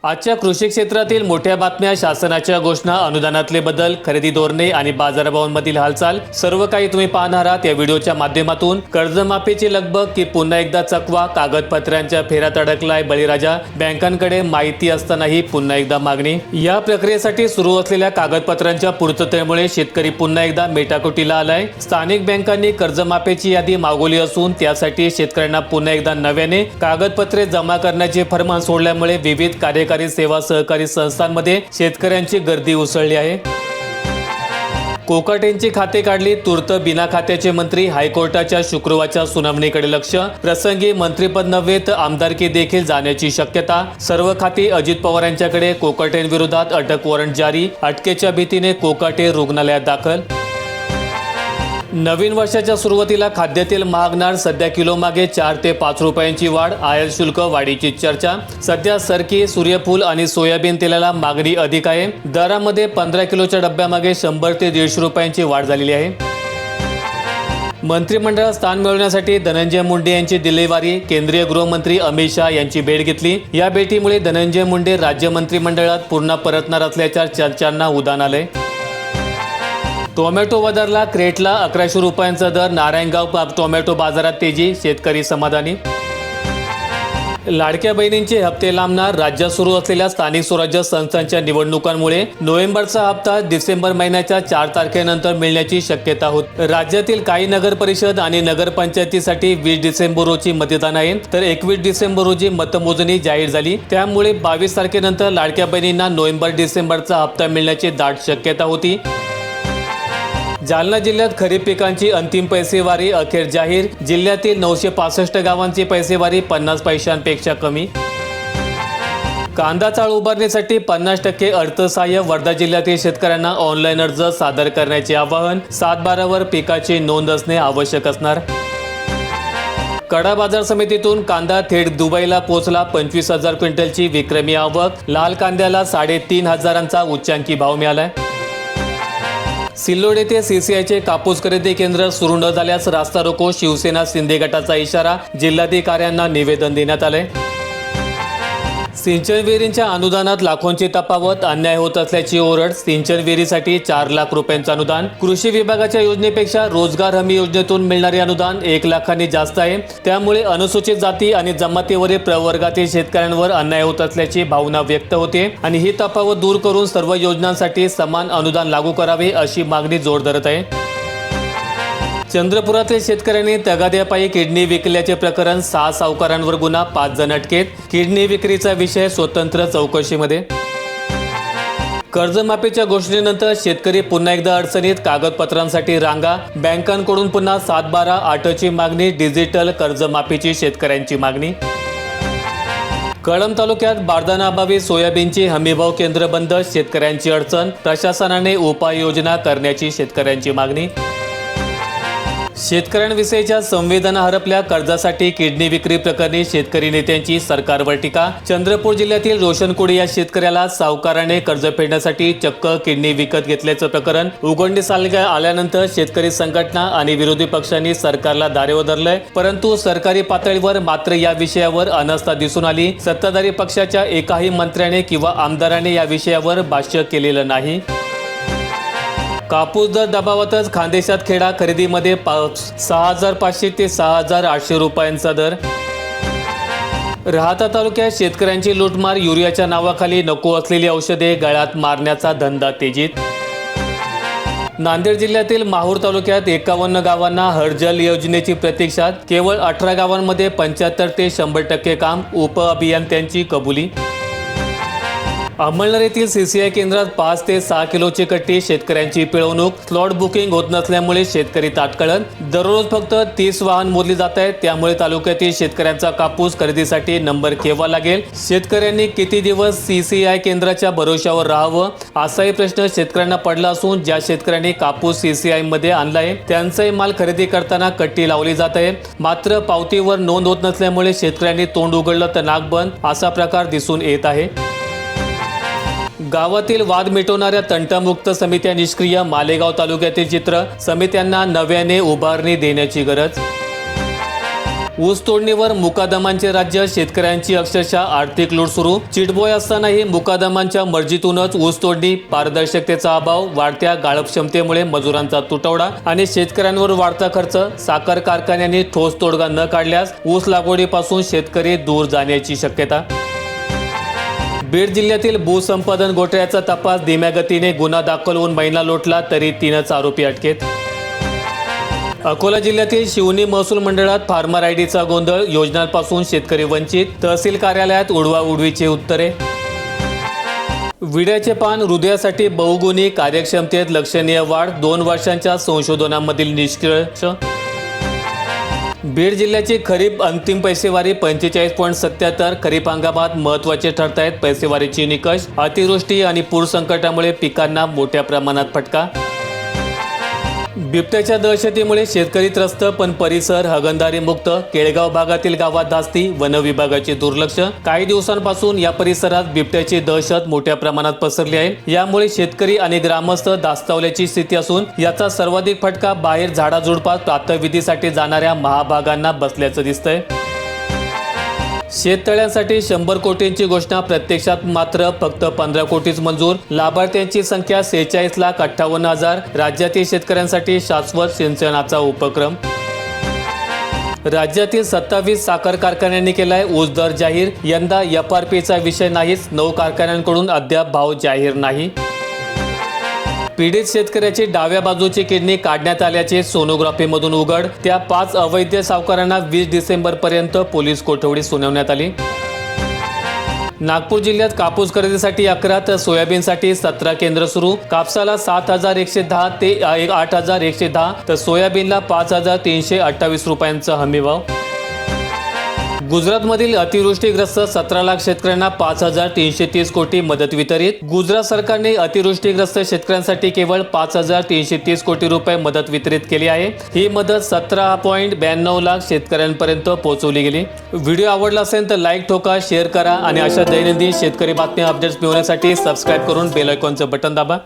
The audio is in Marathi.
आजच्या कृषी क्षेत्रातील मोठ्या बातम्या, शासनाच्या घोषणा, अनुदानातले बदल, खरेदी धोरणे आणि बाजारभावांमधील हालचाल सर्व काही तुम्ही पाहणार आहात या व्हिडिओच्या माध्यमातून। कर्जमाफीची लगबग की पुन्हा एकदा चकवा, कागदपत्रांच्या फेऱ्यात अडकलाय बळीराजा, बँकांकडे माहिती असतानाही पुन्हा एकदा मागणी। या प्रक्रियेसाठी सुरू असलेल्या कागदपत्रांच्या पूर्ततेमुळे शेतकरी पुन्हा एकदा मेटाकुटीला आलाय। स्थानिक बँकांनी कर्जमाफीची यादी मागवली असून त्यासाठी शेतकऱ्यांना पुन्हा एकदा नव्याने कागदपत्रे जमा करण्याचे फरमान सोडल्यामुळे विविध कार्यकारी सेवा सहकारी संस्थांमध्ये शेतकऱ्यांची गर्दी उसळली आहे। कोकाटेंची खाते काढली, तूर्त बिना खात्याचे मंत्री, हायकोर्टाच्या शुक्रवारच्या सुनावणीकडे लक्ष, प्रसंगी मंत्रीपद नव्हे तर आमदारकी देखील जाण्याची शक्यता, सर्व खाती अजित पवार यांच्याकडे, कोकाटेंविरोधात अटक वॉरंट जारी, अटकेच्या भीतीने कोकाटे रुग्णालयात दाखल। नवीन वर्षाच्या सुरुवातीला खाद्यतेल महागणार, सध्या किलो मागे 4 ते 5 रुपयांची वाढ, आयात शुल्क वाढीची चर्चा। सध्या सरकी, सूर्यफूल आणि सोयाबीन तेलाला मागणी अधिक आहे, दरामध्ये 15 किलोच्या डब्यामागे 100 ते 150 रुपयांची वाढ झालेली आहे। मंत्रिमंडळात स्थान मिळवण्यासाठी धनंजय मुंडे यांची दिल्लीवारी, केंद्रीय गृहमंत्री अमित शहा यांची भेट घेतली। या भेटीमुळे धनंजय मुंडे राज्य मंत्रिमंडळात पुन्हा परतणार असल्याच्या चर्चांना उधाण आले। टोमॅटो वधारला, क्रेटला 1100 रुपयांचा दर, नारायणगाव टोमॅटो बाजारात तेजी, शेतकरी समाधानी। लाडक्या बहिणींचे हप्ते लांबणार, राज्यात सुरू असलेल्या स्थानिक स्वराज्य संस्थांच्या निवडणुकांमुळे नोव्हेंबरचा हप्ता डिसेंबर महिन्याच्या 4 तारखेनंतर मिळण्याची शक्यता होती। राज्यातील काही नगर परिषद आणि नगरपंचायतीसाठी 20 डिसेंबर रोजी मतदान आहे, तर 21 डिसेंबर रोजी मतमोजणी जाहीर झाली। त्यामुळे 22 तारखेनंतर लाडक्या बहिणींना नोव्हेंबर-डिसेंबरचा हप्ता मिळण्याची दाट शक्यता होती। जालना जिल्ह्यात खरीप पिकांची अंतिम पैसेवारी अखेर जाहीर, जिल्ह्यातील 965 गावांची पैसेवारी 50 पैशांपेक्षा कमी। कांदा चाळ उभारणीसाठी 50% अर्थसहाय्य, वर्धा जिल्ह्यातील शेतकऱ्यांना ऑनलाईन अर्ज सादर करण्याचे आवाहन, 7/12 पिकाची नोंद असणे आवश्यक असणार। कडा बाजार समितीतून कांदा थेट दुबईला पोहोचला, 25,000 क्विंटलची विक्रमी आवक, लाल कांद्याला 3,500चा उच्चांकी भाव मिळाला। सिल्लोड येथे सीसीआयचे कापूस खरेदी केंद्र सुरू न झाल्यास रास्ता रोको, शिवसेना शिंदे गटाचा इशारा, जिल्हाधिकाऱ्यांना निवेदन देण्यात आले। सिंचन विहिरींच्या अनुदानात लाखोंची तफावत, अन्याय होत असल्याची ओरड, सिंचन विहिरीसाठी 4 लाख रुपयांचं अनुदान, कृषी विभागाच्या योजनेपेक्षा रोजगार हमी योजनेतून मिळणारे अनुदान 1 लाखांनी जास्त आहे, त्यामुळे अनुसूचित जाती आणि जमातीवरील प्रवर्गातील शेतकऱ्यांवर अन्याय होत असल्याची भावना व्यक्त होते आणि ही तफावत दूर करून सर्व योजनांसाठी समान अनुदान लागू करावे अशी मागणी जोर धरत आहे। चंद्रपुरातील शेतकऱ्यांनी तगाद्यापायी किडनी विकल्याचे प्रकरण, 6 सावकारांवर गुन्हा, 5 जण अटकेत, किडनी विक्रीचा विषय स्वतंत्र चौकशीमध्ये। कर्जमाफीच्या घोषणेनंतर शेतकरी पुन्हा एकदा अडचणीत, कागदपत्रांसाठी रांगा, बँकांकडून पुन्हा 7/12/8ची मागणी, डिजिटल कर्जमाफीची शेतकऱ्यांची मागणी। कळंब तालुक्यात बारदानाअभावी सोयाबीनची हमीभाव केंद्र बंद, शेतकऱ्यांची अडचण, प्रशासनाने उपाययोजना करण्याची शेतकऱ्यांची मागणी। शेतकऱ्यांविषयीच्या संवेदना हरपल्या, कर्जासाठी किडनी विक्री प्रकरणी शेतकरी नेत्यांची सरकारवर टीका, चंद्रपूर जिल्ह्यातील रोशनकोडी या शेतकऱ्याला सावकाराने कर्ज फेडण्यासाठी चक्क किडनी विकत घेतल्याचं प्रकरण उघडकीस आल्यानंतर शेतकरी संघटना आणि विरोधी पक्षांनी सरकारला धारेवर धरलंय, परंतु सरकारी पातळीवर मात्र या विषयावर अनास्था दिसून आली। सत्ताधारी पक्षाच्या एकाही मंत्र्याने किंवा आमदाराने या विषयावर भाष्य केलेलं नाही। कापूस दर दबावातच खानदेशात खेडा, खरेदीमध्ये 6,500 ते 6,800 रुपयांचा दर। राहाता तालुक्यात शेतकऱ्यांची लूटमार, युरियाच्या नावाखाली नको असलेली औषधे गळ्यात मारण्याचा धंदा तेजीत। नांदेड जिल्ह्यातील माहूर तालुक्यात 51 गावांना हरजल योजनेची प्रतीक्षा, केवळ 18 गावांमध्ये 75 ते 100% काम, उपअभियंत्यांची कबुली। अमळनेर येथील सीसीआय केंद्रात 5 ते 6 किलोची कट्टी, शेतकऱ्यांची पिळवणूक, स्लॉट बुकिंग होत नसल्यामुळे शेतकरी ताटकळत, दररोज फक्त 30 वाहन मोजली जात आहेत, त्यामुळे तालुक्यातील शेतकऱ्यांचा कापूस खरेदीसाठी नंबर केव्हा लागेल, शेतकऱ्यांनी किती दिवस सीसीआय केंद्राच्या भरोश्यावर राहावं, असाही प्रश्न शेतकऱ्यांना पडला असून ज्या शेतकऱ्यांनी कापूस सीसीआय मध्ये आणलाय त्यांचाही माल खरेदी करताना कट्टी लावली जात आहे, मात्र पावतीवर नोंद होत नसल्यामुळे शेतकऱ्यांनी तोंड उघडलं तर नाक बंद असा प्रकार दिसून येत आहे। गावातील वाद मिटवणाऱ्या तंटमुक्त समित्या निष्क्रिय, मालेगाव तालुक्यातील चित्र, समित्यांना नव्याने उभारणी देण्याची गरज। ऊस तोडणीवर मुकादमांचे राज्य, शेतकऱ्यांची अक्षरशः आर्थिक लूट सुरू. चिटबॉय असतानाही मुकादमांच्या मर्जीतूनच ऊस तोडणी, पारदर्शकतेचा अभाव, वाढत्या गाळप क्षमतेमुळे मजुरांचा तुटवडा आणि शेतकऱ्यांवर वाढता खर्च. साखर कारखान्यांनी ठोस तोडगा न काढल्यास ऊस लागवडीपासून शेतकरी दूर जाण्याची शक्यता. बीड जिल्ह्यातील भूसंपादन घोटाळ्याचा तपास धीम्या गतीने. गुन्हा दाखल होऊन महिना लोटला तरी 3च आरोपी अटकेत. अकोला जिल्ह्यातील शिवनी महसूल मंडळात फार्मर आयडीचा गोंधळ. योजनांपासून शेतकरी वंचित. तहसील कार्यालयात उडवाउडवीची उत्तरे. विड्याचे पान हृदयासाठी बहुगुणी. कार्यक्षमतेत लक्षणीय वाढ. 2 वर्षांच्या संशोधनामधील निष्कर्ष. बीड जिल्ह्याची खरीप अंतिम पैसेवारी 45.77. खरीप हंगामात महत्त्वाचे ठरतायत पैसेवारीचे निकष. अतिवृष्टी आणि पूर संकटामुळे पिकांना मोठ्या प्रमाणात फटका. बिबट्याच्या दहशतीमुळे शेतकरी त्रस्त पण परिसर हागणदारी मुक्त. केळगाव भागातील गावात धास्ती. वन विभागाचे दुर्लक्ष. काही दिवसांपासून या परिसरात बिबट्याची दहशत मोठ्या प्रमाणात पसरली आहे. यामुळे शेतकरी आणि ग्रामस्थ धास्तावल्याची स्थिती असून याचा सर्वाधिक फटका बाहेर झाडाझुडपात प्रातःविधीसाठी जाणाऱ्या महाभागांना बसल्याचं दिसतंय. शेततळ्यांसाठी 100 कोटींची घोषणा. प्रत्यक्षात मात्र फक्त 15 कोटीच मंजूर. लाभार्थ्यांची संख्या 46,58,000. राज्यातील शेतकऱ्यांसाठी शाश्वत सिंचनाचा उपक्रम. राज्यातील 27 साखर कारखान्यांनी केलाय ऊस दर जाहीर. यंदा FRPचा विषय नाहीच. 9 कारखान्यांकडून अद्याप भाव जाहीर नाही. पीडित शेतकऱ्याची डाव्या बाजूची किडनी काढण्यात आल्याचे सोनोग्राफीमधून उघड. त्या 5 अवैध सावकारांना 20 डिसेंबरपर्यंत पोलीस कोठडी सुनावण्यात आली. नागपूर जिल्ह्यात कापूस खरेदीसाठी 11 तर सोयाबीनसाठी 17 केंद्र सुरू. कापसाला 7,110 ते 8,110 तर सोयाबीनला 5,328 रुपयांचा हमीभाव. गुजरातमधील अतिवृष्टीग्रस्त 17 लाख शेतकऱ्यांना 5,330 कोटी मदत वितरित. गुजरात सरकारने अतिवृष्टीग्रस्त शेतकऱ्यांसाठी केवळ 5,330 कोटी रुपये मदत वितरित केली आहे. ही मदत 17.92 लाख शेतकऱ्यांपर्यंत पोहोचवली गेली. व्हिडिओ आवडला असेल तर लाईक ठोका, शेअर करा आणि अशा दैनंदिन शेतकरी बातम्या अपडेट्स मिळवण्यासाठी सबस्क्राईब करून बेल आयकॉनचं बटन दाबा.